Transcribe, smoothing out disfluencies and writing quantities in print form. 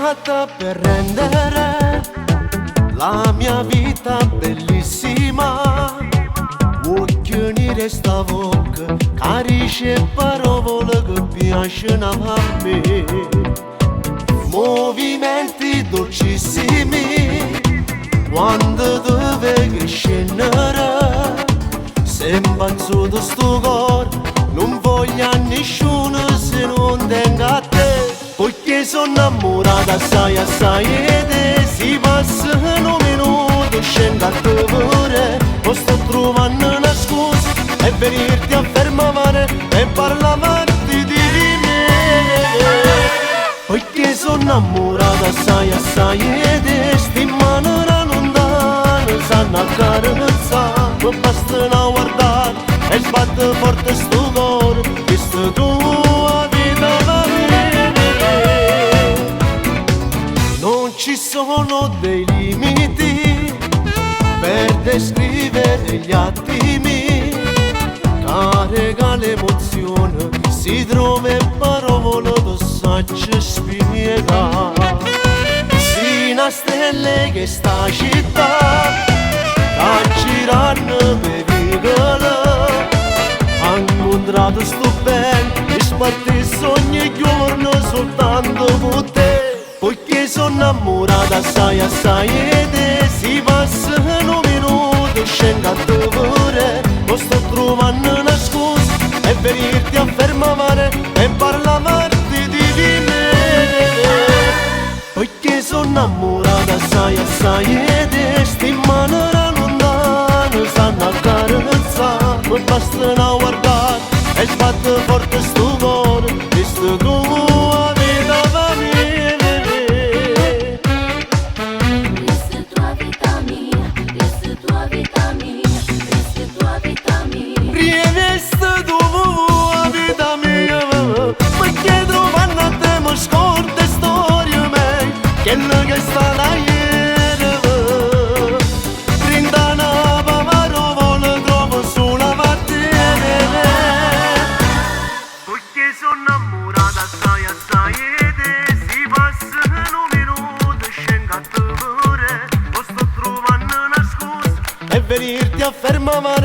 fatta per rendere la mia vita bellissima. Occhioni resta bocca, carice e parole che piacciono a me. Movimenti dolcissimi, quando ti vedi scendere. Sembra sotto sto cuore, non voglio a nessuno se non tenga a te. Perché sono innamorata assai assai e te. Si passano minuti, scendo a te pure. Non sto trovando una scusa e venirti a fermare e parlarti di me. Perché sono innamorata assai assai e te. Sti mani lontane sanno accarezzare. Mi bastano a guardare e sbatte forte sto cuore. Questa tua vita va bene. Non ci sono dei limiti per descrivere gli attimi. Carica l'emozione, si trova in parole che sacci spiegare. Si una stelle che sta città a girarne per vicoli. Hanno incontrato sto bene e sparti sogni giorno soltanto con te. Poiché sono innamorata assai assai e te. Si passano minuti, scendo a te pure. Non sto trovando una scusa e venirti a fermare e parlarti di me. Poiché sono innamorata assai assai e te. Sti mani lontane sanno accarezzare. Mi bastano a guardare e sbatte forte sto cuore. Questa tua vita va bene. Questa è tua vita mia, questa è tua vita mia, questa è tua vita mia. Riveste tua vita mia, perché trovando a te mi scorda storie mie, quelle che stanno ieri. Prendana pavarole trovo sulla mattina. Perché sono innamorata assai assai e te. Si passano minuti, scendo a te pure. Non sto trovando una scusa e venirti a fermare